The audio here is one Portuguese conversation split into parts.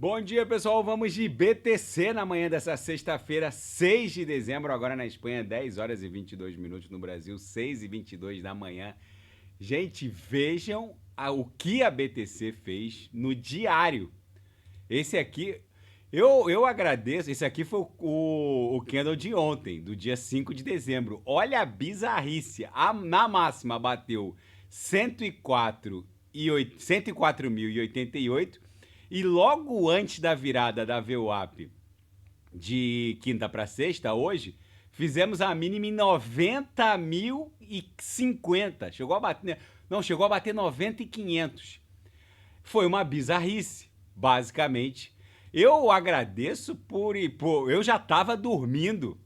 Bom dia, pessoal. Vamos de BTC na manhã dessa sexta-feira, 6 de dezembro. Agora na Espanha, 10 horas e 22 minutos. No Brasil, 6 e 22 da manhã. Gente, vejam o que a BTC fez no diário. Esse aqui, eu agradeço. Esse aqui foi o candle de ontem, do dia 5 de dezembro. Olha a bizarrice. Na máxima bateu 104.088 e logo antes da virada da VWAP de quinta para sexta, hoje, fizemos a mínima em 90.050. Chegou a bater. Não, chegou a bater 90.500. Foi uma bizarrice, basicamente. Eu agradeço por eu já estava dormindo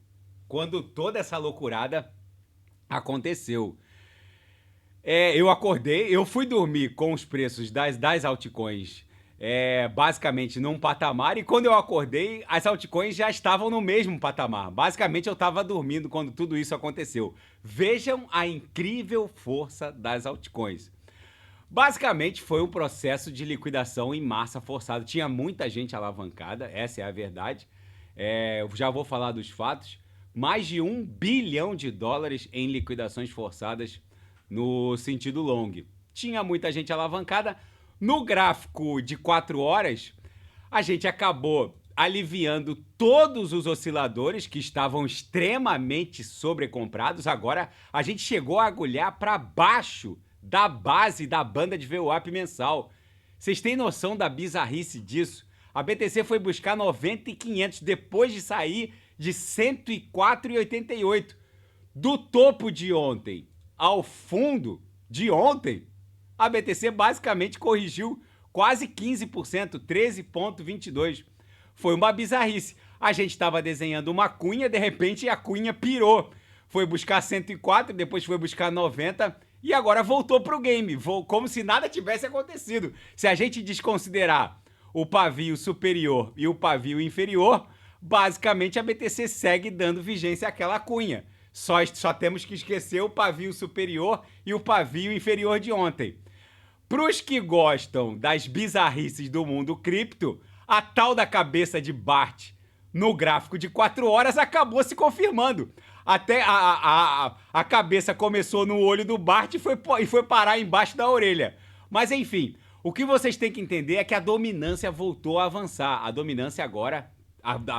quando toda essa loucurada aconteceu. Eu acordei, eu fui dormir com os preços das altcoins basicamente num patamar, e quando eu acordei, as altcoins já estavam no mesmo patamar. Basicamente, eu estava dormindo quando tudo isso aconteceu. Vejam a incrível força das altcoins. Basicamente, foi um processo de liquidação em massa forçado. Tinha muita gente alavancada, essa é a verdade. Eu já vou falar dos fatos. Mais de US$ 1 bilhão em liquidações forçadas no sentido long. Tinha muita gente alavancada. No gráfico de 4 horas, a gente acabou aliviando todos os osciladores que estavam extremamente sobrecomprados. Agora, a gente chegou a agulhar para baixo da base da banda de VWAP mensal. Vocês têm noção da bizarrice disso? A BTC foi buscar 90.500 depois de sair de 104,88. Do topo de ontem ao fundo de ontem, a BTC basicamente corrigiu quase 15%, 13,22%. Foi uma bizarrice. A gente estava desenhando uma cunha, de repente a cunha pirou. Foi buscar 104, depois foi buscar 90 e agora voltou pro game, como se nada tivesse acontecido. Se a gente desconsiderar o pavio superior e o pavio inferior, basicamente a BTC segue dando vigência àquela cunha. Só temos que esquecer o pavio superior e o pavio inferior de ontem. Para os que gostam das bizarrices do mundo cripto, a tal da cabeça de Bart no gráfico de 4 horas acabou se confirmando. Até a cabeça começou no olho do Bart e foi parar embaixo da orelha. Mas enfim, o que vocês têm que entender é que a dominância voltou a avançar. A dominância agora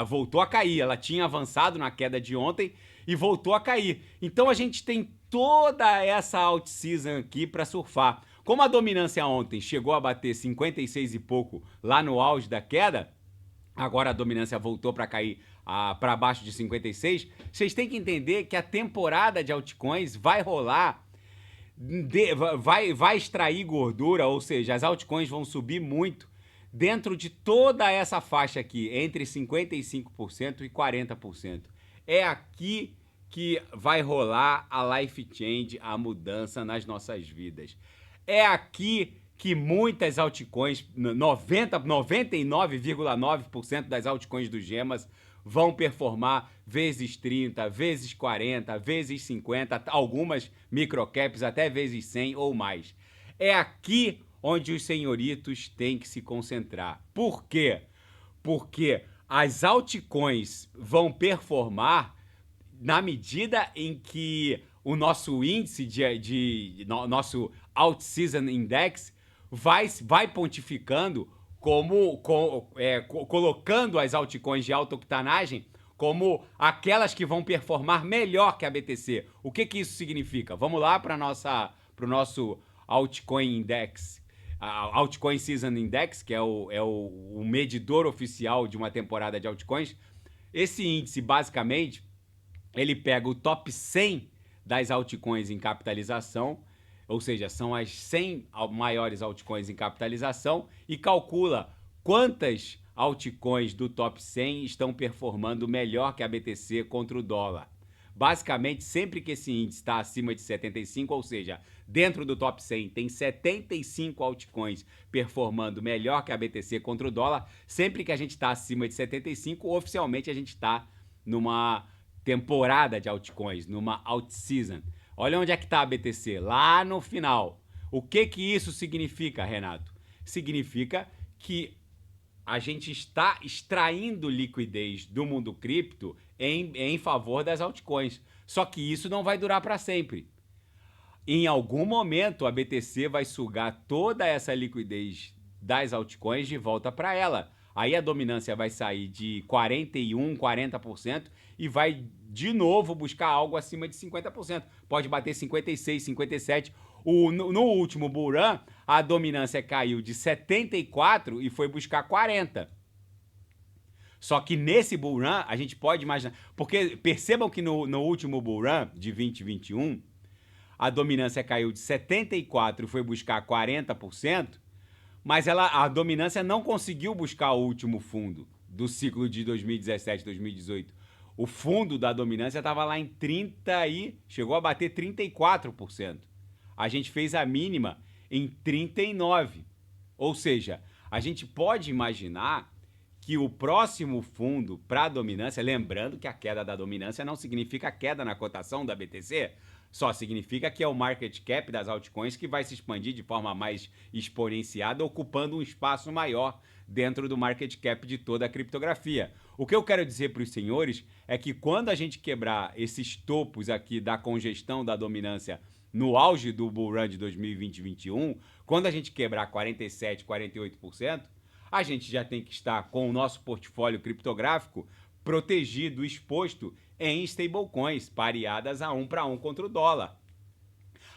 voltou a cair. Ela tinha avançado na queda de ontem e voltou a cair. Então a gente tem toda essa alt-season aqui para surfar. Como a dominância ontem chegou a bater 56 e pouco lá no auge da queda, agora a dominância voltou para cair para baixo de 56, vocês têm que entender que a temporada de altcoins vai rolar, vai extrair gordura, ou seja, as altcoins vão subir muito dentro de toda essa faixa aqui, entre 55% e 40%. É aqui que vai rolar a life change, a mudança nas nossas vidas. É aqui que muitas altcoins, 99,9% das altcoins do Gemas vão performar vezes 30, vezes 40, vezes 50, algumas microcaps até vezes 100 ou mais. É aqui onde os senhoritos têm que se concentrar. Por quê? Porque as altcoins vão performar na medida em que o nosso índice nosso Alt-Season Index vai pontificando colocando as altcoins de alta octanagem como aquelas que vão performar melhor que a BTC. O que isso significa? Vamos lá para o nosso Altcoin Index, Altcoin Season Index, que é o medidor oficial de uma temporada de altcoins. Esse índice, basicamente, ele pega o top 100 das altcoins em capitalização, ou seja, são as 100 maiores altcoins em capitalização, e calcula quantas altcoins do top 100 estão performando melhor que a BTC contra o dólar. Basicamente, sempre que esse índice está acima de 75, ou seja, dentro do top 100 tem 75 altcoins performando melhor que a BTC contra o dólar, sempre que a gente está acima de 75, oficialmente a gente está numa temporada de altcoins, numa alt-season. Olha onde é que está a BTC, lá no final. O que isso significa, Renato? Significa que a gente está extraindo liquidez do mundo cripto em favor das altcoins. Só que isso não vai durar para sempre. Em algum momento, a BTC vai sugar toda essa liquidez das altcoins de volta para ela. Aí a dominância vai sair de 41%, 40% e vai de novo buscar algo acima de 50%. Pode bater 56%, 57%. No último bull run, a dominância caiu de 74% e foi buscar 40%. Só que nesse bull run, a gente pode imaginar... Porque percebam que no último bull run de 2021, a dominância caiu de 74% e foi buscar 40%, mas a dominância não conseguiu buscar o último fundo do ciclo de 2017, 2018. O fundo da dominância estava lá em 30% e chegou a bater 34%. A gente fez a mínima em 39%. Ou seja, a gente pode imaginar que o próximo fundo para a dominância, lembrando que a queda da dominância não significa queda na cotação da BTC, só significa que é o market cap das altcoins que vai se expandir de forma mais exponenciada, ocupando um espaço maior dentro do market cap de toda a criptografia. O que eu quero dizer para os senhores é que quando a gente quebrar esses topos aqui da congestão da dominância no auge do bull run de 2020 e 2021, quando a gente quebrar 47%, 48%, a gente já tem que estar com o nosso portfólio criptográfico protegido, exposto em stablecoins, pareadas a 1 para 1 contra o dólar.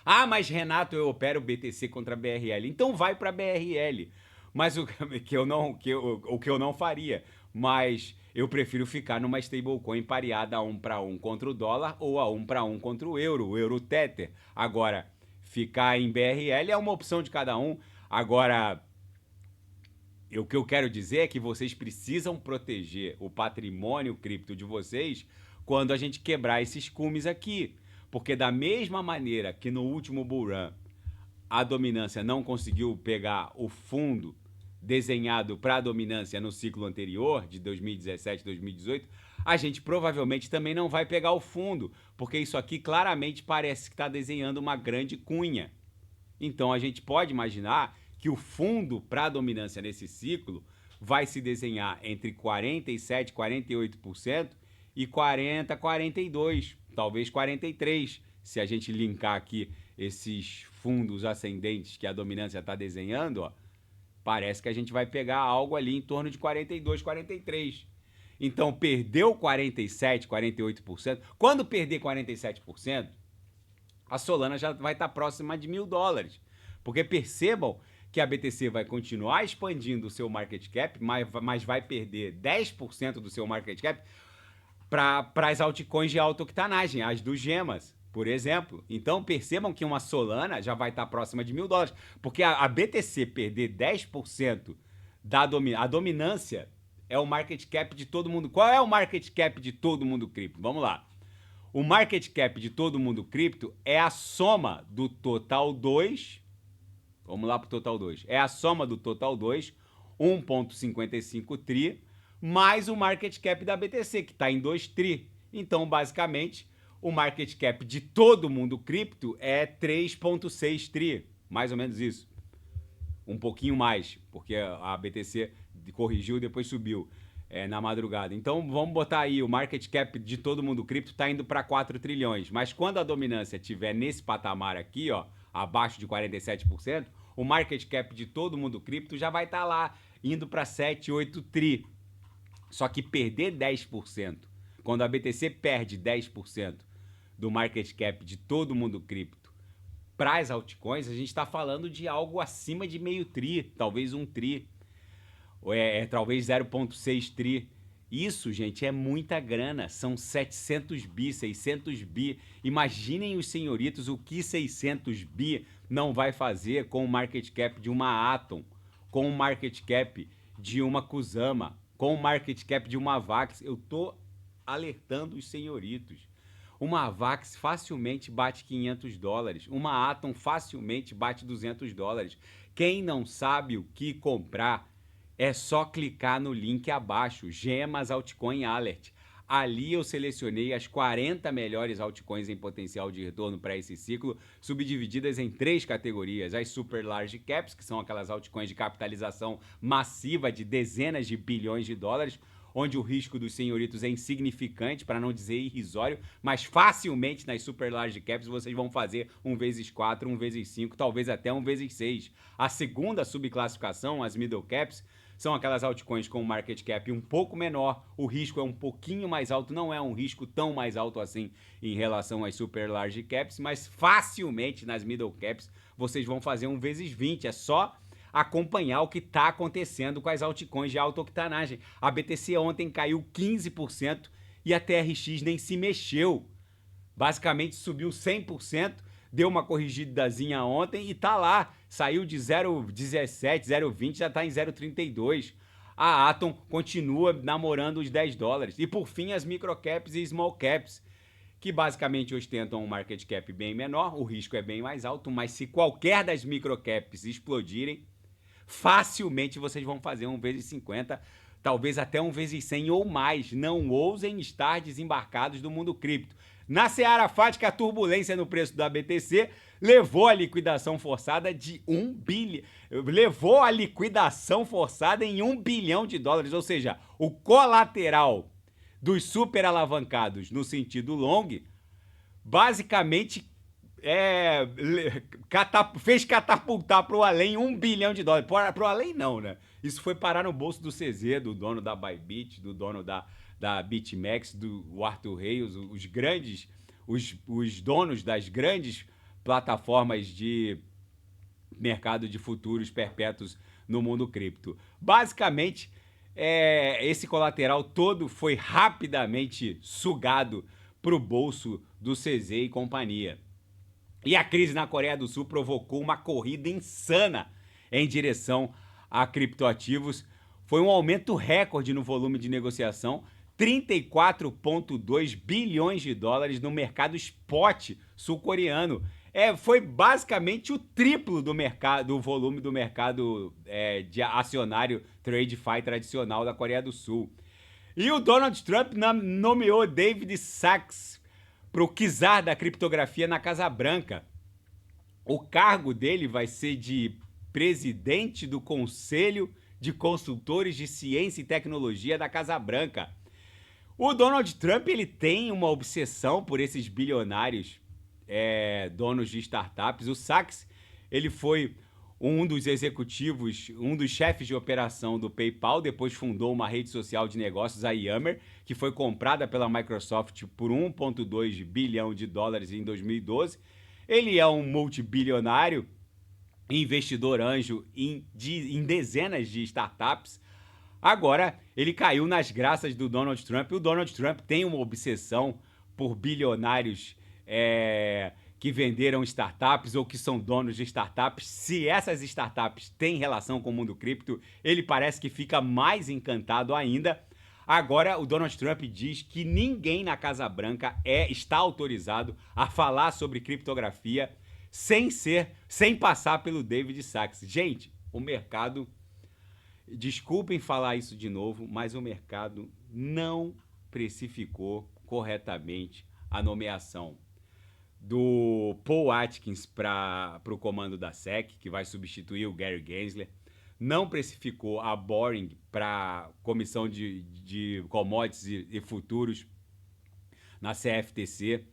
Ah, mas Renato, eu opero BTC contra BRL. Então vai para BRL. Mas o que eu não faria. Mas eu prefiro ficar numa stablecoin pareada a 1 para 1 contra o dólar ou a 1 para 1 contra o Euro Tether. Agora, ficar em BRL é uma opção de cada um. Agora, o que eu quero dizer é que vocês precisam proteger o patrimônio cripto de vocês quando a gente quebrar esses cumes aqui. Porque da mesma maneira que no último bull run a dominância não conseguiu pegar o fundo desenhado para a dominância no ciclo anterior, de 2017, 2018, a gente provavelmente também não vai pegar o fundo, porque isso aqui claramente parece que está desenhando uma grande cunha. Então a gente pode imaginar que o fundo para a dominância nesse ciclo vai se desenhar entre 47%, 48% e 40%, 42%, talvez 43%, se a gente linkar aqui esses fundos ascendentes que a dominância está desenhando, ó, parece que a gente vai pegar algo ali em torno de 42%, 43%. Então, perdeu 47%, 48%. Quando perder 47%, a Solana já vai estar próxima de $1.000. Porque percebam que a BTC vai continuar expandindo o seu market cap, mas vai perder 10% do seu market cap para as altcoins de alta octanagem, as dos gemas, por exemplo. Então percebam que uma Solana já vai estar próxima de $1.000, porque a BTC perder 10% a dominância é o market cap de todo mundo. Qual é o market cap de todo mundo cripto? Vamos lá. O market cap de todo mundo cripto é a soma do total 2. Vamos lá para o total 2. É a soma do total 2, 1,55 tri, mais o market cap da BTC, que está em 2 tri. Então, basicamente, o market cap de todo mundo cripto é 3,6 tri. Mais ou menos isso. Um pouquinho mais, porque a BTC corrigiu e depois subiu na madrugada. Então, vamos botar aí, o market cap de todo mundo cripto está indo para 4 trilhões. Mas quando a dominância estiver nesse patamar aqui, ó, abaixo de 47%, o market cap de todo mundo cripto já vai estar lá, indo para 7, 8 tri. Só que perder 10%, quando a BTC perde 10% do market cap de todo mundo cripto para as altcoins, a gente está falando de algo acima de meio tri, talvez 1 tri, talvez 0,6 tri. Isso, gente, é muita grana, são 700 bi, 600 bi. Imaginem os senhoritos o que 600 bi não vai fazer com o market cap de uma Atom, com o market cap de uma Kusama, com o market cap de uma Avax. Eu tô alertando os senhoritos. Uma Avax facilmente bate $500, uma Atom facilmente bate $200. Quem não sabe o que comprar, é só clicar no link abaixo, Gemas Altcoin Alert. Ali eu selecionei as 40 melhores altcoins em potencial de retorno para esse ciclo, subdivididas em 3 categorias. As super large caps, que são aquelas altcoins de capitalização massiva de dezenas de bilhões de dólares, onde o risco dos senhoritos é insignificante, para não dizer irrisório, mas facilmente nas super large caps vocês vão fazer 1x4, 1x5, talvez até 1x6. A segunda subclassificação, as middle caps, são aquelas altcoins com market cap um pouco menor, o risco é um pouquinho mais alto, não é um risco tão mais alto assim em relação às super large caps, mas facilmente nas middle caps vocês vão fazer 1x20, é só acompanhar o que está acontecendo com as altcoins de alta octanagem. A BTC ontem caiu 15% e a TRX nem se mexeu, basicamente subiu 100%, deu uma corrigidazinha ontem e tá lá, saiu de 0,17, 0,20, já tá em 0,32. A Atom continua namorando os 10 dólares. E por fim, as microcaps e small caps, que basicamente ostentam um market cap bem menor, o risco é bem mais alto, mas se qualquer das microcaps explodirem, facilmente vocês vão fazer 1x50, talvez até 1x100 ou mais. Não ousem estar desembarcados do mundo cripto. Na seara fática, a turbulência no preço da BTC levou a liquidação forçada de 1 bilhão. Levou a liquidação forçada em 1 bilhão de dólares, ou seja, o colateral dos super alavancados no sentido long, basicamente fez catapultar para o além 1 bilhão de dólares. Para o além não, né? Isso foi parar no bolso do CZ, do dono da Bybit, do dono da BitMEX, do Arthur Reis, os donos das grandes plataformas de mercado de futuros perpétuos no mundo cripto. Basicamente, esse colateral todo foi rapidamente sugado para o bolso do CZ e companhia. E a crise na Coreia do Sul provocou uma corrida insana em direção a criptoativos. Foi um aumento recorde no volume de negociação, 34,2 bilhões de dólares no mercado spot sul-coreano. Foi basicamente o triplo do volume do mercado de acionário TradeFi tradicional da Coreia do Sul. E o Donald Trump nomeou David Sachs para o czar da criptografia na Casa Branca. O cargo dele vai ser de presidente do Conselho de Consultores de Ciência e Tecnologia da Casa Branca. O Donald Trump ele tem uma obsessão por esses bilionários donos de startups. O Sachs ele foi um dos executivos, um dos chefes de operação do PayPal, depois fundou uma rede social de negócios, a Yammer, que foi comprada pela Microsoft por 1,2 bilhão de dólares em 2012. Ele é um multibilionário, investidor anjo em dezenas de startups. Agora, ele caiu nas graças do Donald Trump. O Donald Trump tem uma obsessão por bilionários que venderam startups ou que são donos de startups. Se essas startups têm relação com o mundo cripto, ele parece que fica mais encantado ainda. Agora, o Donald Trump diz que ninguém na Casa Branca está autorizado a falar sobre criptografia sem passar pelo David Sachs. Gente, o mercado... Desculpem falar isso de novo, mas o mercado não precificou corretamente a nomeação do Paul Atkins para o comando da SEC, que vai substituir o Gary Gensler. Não precificou a Boring para a comissão de commodities e futuros na CFTC,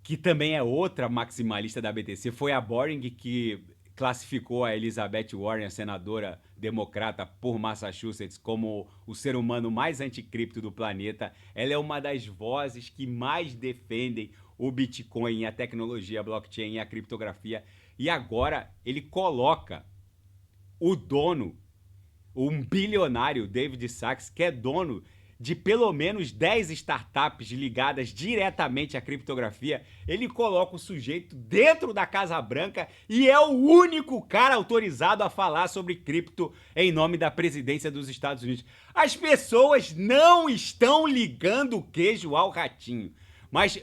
que também é outra maximalista da BTC. Foi a Boring que classificou a Elizabeth Warren, a senadora democrata por Massachusetts, como o ser humano mais anticripto do planeta. Ela é uma das vozes que mais defendem o Bitcoin, a tecnologia blockchain e a criptografia. E agora ele coloca o dono, um bilionário, David Sachs, que é dono de pelo menos 10 startups ligadas diretamente à criptografia. Ele coloca o sujeito dentro da Casa Branca e é o único cara autorizado a falar sobre cripto em nome da presidência dos Estados Unidos. As pessoas não estão ligando o queijo ao ratinho. Mas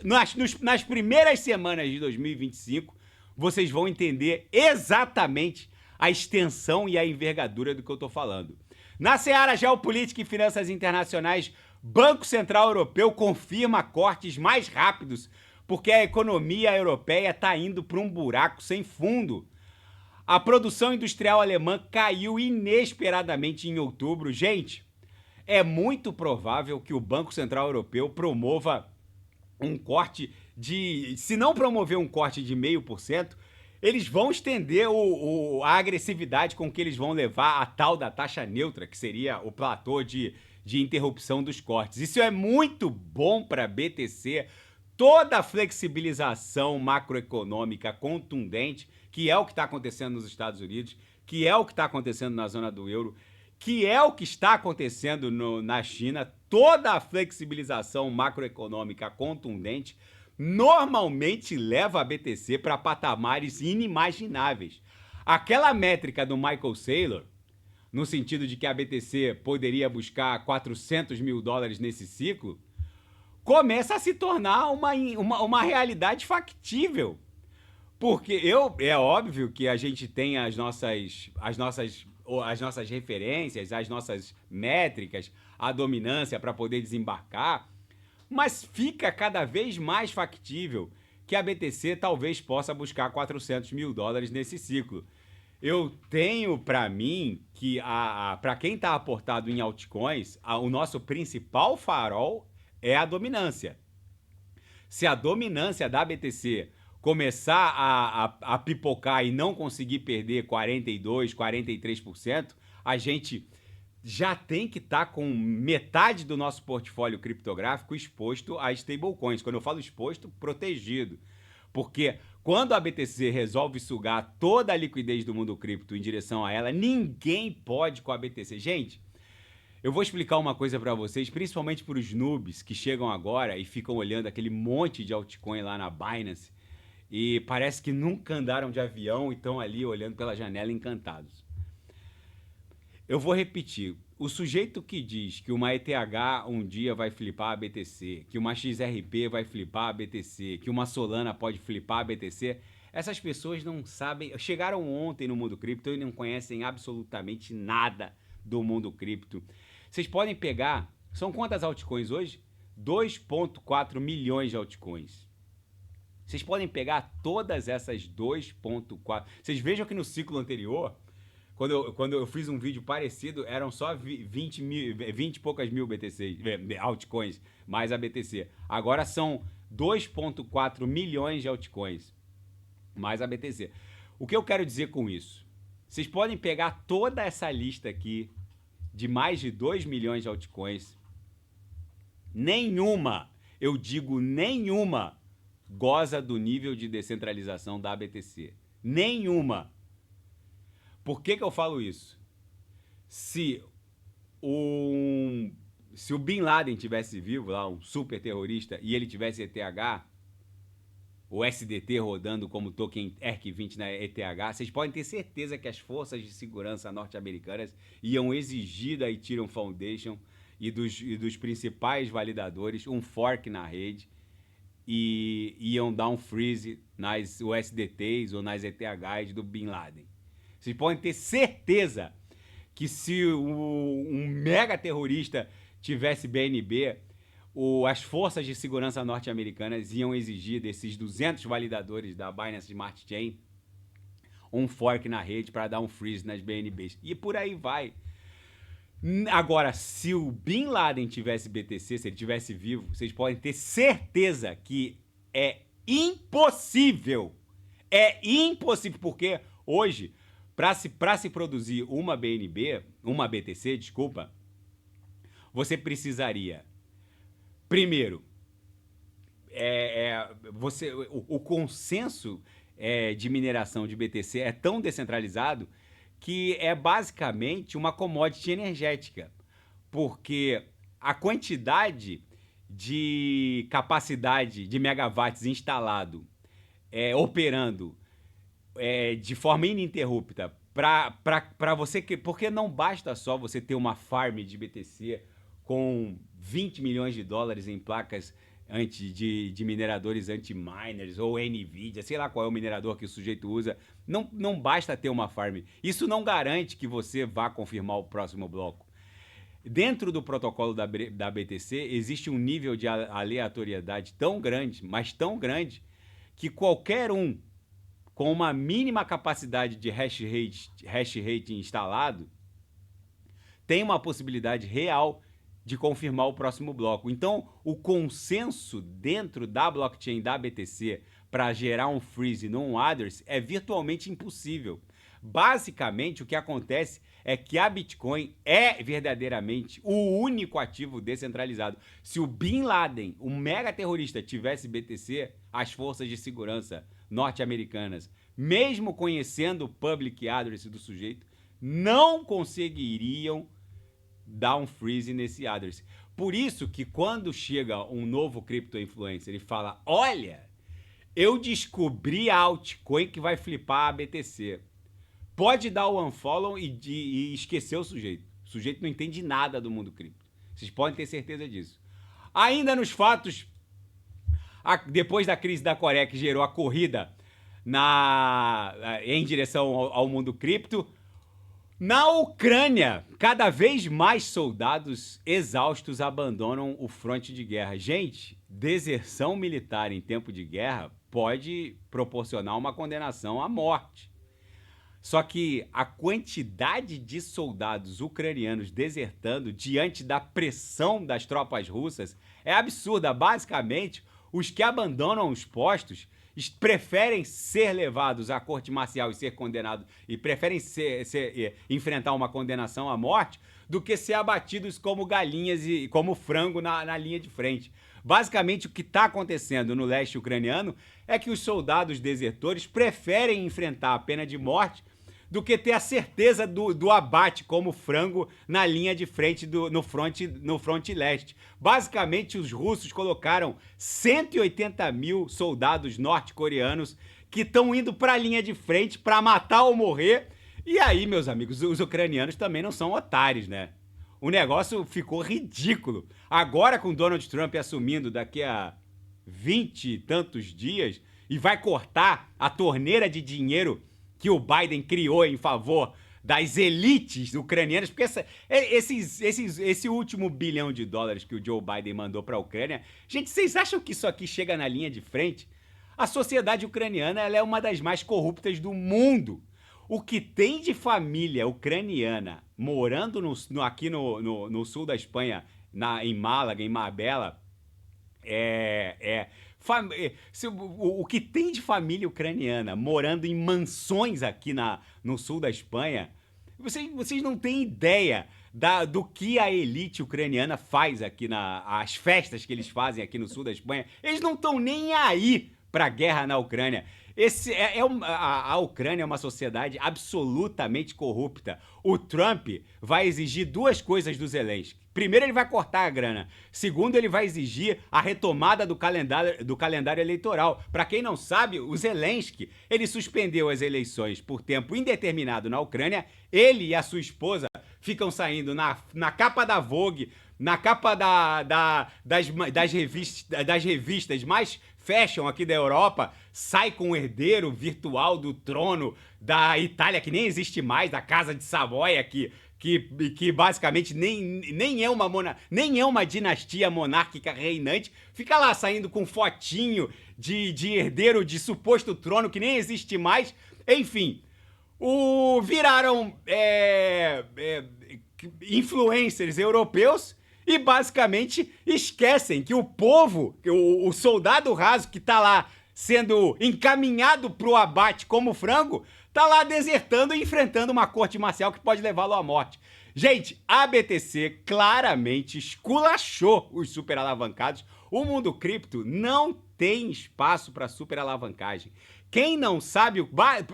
nas primeiras semanas de 2025, vocês vão entender exatamente a extensão e a envergadura do que eu estou falando. Na seara geopolítica e finanças internacionais, Banco Central Europeu confirma cortes mais rápidos porque a economia europeia está indo para um buraco sem fundo. A produção industrial alemã caiu inesperadamente em outubro. Gente, é muito provável que o Banco Central Europeu promova um corte de... Se não promover um corte de 0,5%, eles vão estender a agressividade com que eles vão levar a tal da taxa neutra, que seria o platô de interrupção dos cortes. Isso é muito bom para a BTC. Toda a flexibilização macroeconômica contundente, que é o que está acontecendo nos Estados Unidos, que é o que está acontecendo na zona do euro, que é o que está acontecendo na China, toda a flexibilização macroeconômica contundente normalmente leva a BTC para patamares inimagináveis. Aquela métrica do Michael Saylor, no sentido de que a BTC poderia buscar 400 mil dólares nesse ciclo, começa a se tornar uma realidade factível. Porque é óbvio que a gente tem as nossas referências, as nossas métricas, a dominância para poder desembarcar, mas fica cada vez mais factível que a BTC talvez possa buscar 400 mil dólares nesse ciclo. Eu tenho para mim que, para quem está aportado em altcoins, o nosso principal farol é a dominância. Se a dominância da BTC começar a pipocar e não conseguir perder 42%, 43%, a gente já tem que estar com metade do nosso portfólio criptográfico exposto a stablecoins. Quando eu falo exposto, protegido. Porque quando a BTC resolve sugar toda a liquidez do mundo cripto em direção a ela, ninguém pode com a BTC. Gente, eu vou explicar uma coisa para vocês, principalmente para os noobs que chegam agora e ficam olhando aquele monte de altcoin lá na Binance e parece que nunca andaram de avião e estão ali olhando pela janela encantados. Eu vou repetir. O sujeito que diz que uma ETH um dia vai flipar a BTC, que uma XRP vai flipar a BTC, que uma Solana pode flipar a BTC, essas pessoas não sabem... Chegaram ontem no mundo cripto e não conhecem absolutamente nada do mundo cripto. Vocês podem pegar... São quantas altcoins hoje? 2,4 milhões de altcoins. Vocês podem pegar todas essas 2,4... Vocês vejam que no ciclo anterior... Quando eu fiz um vídeo parecido, eram só 20 e poucas mil BTC, altcoins, mais a BTC. Agora são 2,4 milhões de altcoins, mais a BTC. O que eu quero dizer com isso? Vocês podem pegar toda essa lista aqui, de mais de 2 milhões de altcoins. Nenhuma, eu digo nenhuma, goza do nível de descentralização da BTC. Nenhuma. Por que eu falo isso? Se o Bin Laden tivesse vivo, lá, um super terrorista, e ele tivesse ETH, o SDT rodando como token ERC20 na ETH, vocês podem ter certeza que as forças de segurança norte-americanas iam exigir da Ethereum Foundation e dos principais validadores um fork na rede e iam dar um freeze nas USDTs ou nas ETHs do Bin Laden. Vocês podem ter certeza que se um mega terrorista tivesse BNB, as forças de segurança norte-americanas iam exigir desses 200 validadores da Binance Smart Chain um fork na rede para dar um freeze nas BNBs. E por aí vai. Agora, se o Bin Laden tivesse BTC, se ele tivesse vivo, vocês podem ter certeza que é impossível. É impossível, porque hoje... Para se produzir uma BTC, desculpa, você precisaria, primeiro, o consenso de mineração de BTC é tão descentralizado que é basicamente uma commodity energética, porque a quantidade de capacidade de megawatts instalado, operando, de forma ininterrupta para você... Porque não basta só você ter uma farm de BTC com 20 milhões de dólares em placas de mineradores anti-miners ou NVIDIA, sei lá qual é o minerador que o sujeito usa. Não basta ter uma farm. Isso não garante que você vá confirmar o próximo bloco. dentro do protocolo da BTC, existe um nível de aleatoriedade tão grande, mas tão grande, que qualquer um com uma mínima capacidade de hash rate instalado tem uma possibilidade real de confirmar o próximo bloco. Então, o consenso dentro da blockchain da BTC para gerar um freeze num address é virtualmente impossível. Basicamente, o que acontece é que a Bitcoin é verdadeiramente o único ativo descentralizado. Se o Bin Laden, o mega terrorista, tivesse BTC, as forças de segurança norte-americanas, mesmo conhecendo o public address do sujeito, não conseguiriam dar um freeze nesse address. Por isso que quando chega um novo crypto influencer e fala, olha, eu descobri a altcoin que vai flipar a BTC. Pode dar o unfollow e esquecer o sujeito. O sujeito não entende nada do mundo cripto. Vocês podem ter certeza disso. Ainda nos fatos, depois da crise da Coreia que gerou a corrida em direção ao mundo cripto, na Ucrânia, cada vez mais soldados exaustos abandonam o fronte de guerra. Gente, deserção militar em tempo de guerra pode proporcionar uma condenação à morte. Só que a quantidade de soldados ucranianos desertando diante da pressão das tropas russas é absurda. Basicamente, os que abandonam os postos preferem ser levados à corte marcial e ser condenados, e preferem enfrentar uma condenação à morte, do que ser abatidos como galinhas e como frango na linha de frente. Basicamente, o que está acontecendo no leste ucraniano é que os soldados desertores preferem enfrentar a pena de morte do que ter a certeza do abate como frango na linha de frente no fronte leste. Basicamente, os russos colocaram 180 mil soldados norte-coreanos que estão indo para a linha de frente para matar ou morrer. E aí, meus amigos, os ucranianos também não são otários, né? O negócio ficou ridículo. Agora, com Donald Trump assumindo daqui a 20 e tantos dias e vai cortar a torneira de dinheiro que o Biden criou em favor das elites ucranianas, porque esse último bilhão de dólares que o Joe Biden mandou para a Ucrânia, gente, vocês acham que isso aqui chega na linha de frente? A sociedade ucraniana ela é uma das mais corruptas do mundo. O que tem de família ucraniana morando aqui no sul da Espanha, em Málaga, em Marbella, o que tem de família ucraniana morando em mansões aqui no sul da Espanha, vocês não têm ideia do que a elite ucraniana faz aqui, as festas que eles fazem aqui no sul da Espanha. Eles não estão nem aí para a guerra na Ucrânia. A Ucrânia é uma sociedade absolutamente corrupta. O Trump vai exigir duas coisas do Zelensky. Primeiro, ele vai cortar a grana. Segundo, ele vai exigir a retomada do calendário eleitoral. Para quem não sabe, o Zelensky, ele suspendeu as eleições por tempo indeterminado na Ucrânia. Ele e a sua esposa ficam saindo na capa da Vogue, na capa das revistas mais fashion aqui da Europa, sai com o herdeiro virtual do trono da Itália, que nem existe mais, da Casa de Savoia, que basicamente nem é uma dinastia monárquica reinante, fica lá saindo com fotinho de herdeiro de suposto trono que nem existe mais. Enfim, viraram influencers europeus e basicamente esquecem que o povo, o soldado raso que tá lá sendo encaminhado pro abate como frango, tá lá desertando e enfrentando uma corte marcial que pode levá-lo à morte. Gente, a BTC claramente esculachou os super alavancados. O mundo cripto não tem espaço para super alavancagem. Quem não sabe,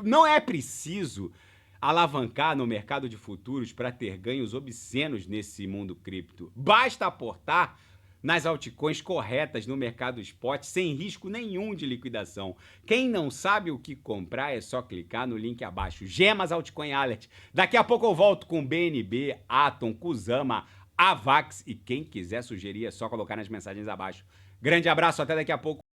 não é preciso alavancar no mercado de futuros para ter ganhos obscenos nesse mundo cripto. Basta aportar nas altcoins corretas no mercado spot, sem risco nenhum de liquidação. Quem não sabe o que comprar é só clicar no link abaixo. Gemas Altcoin Alert. Daqui a pouco eu volto com BNB, Atom, Kusama, Avax e quem quiser sugerir é só colocar nas mensagens abaixo. Grande abraço, até daqui a pouco.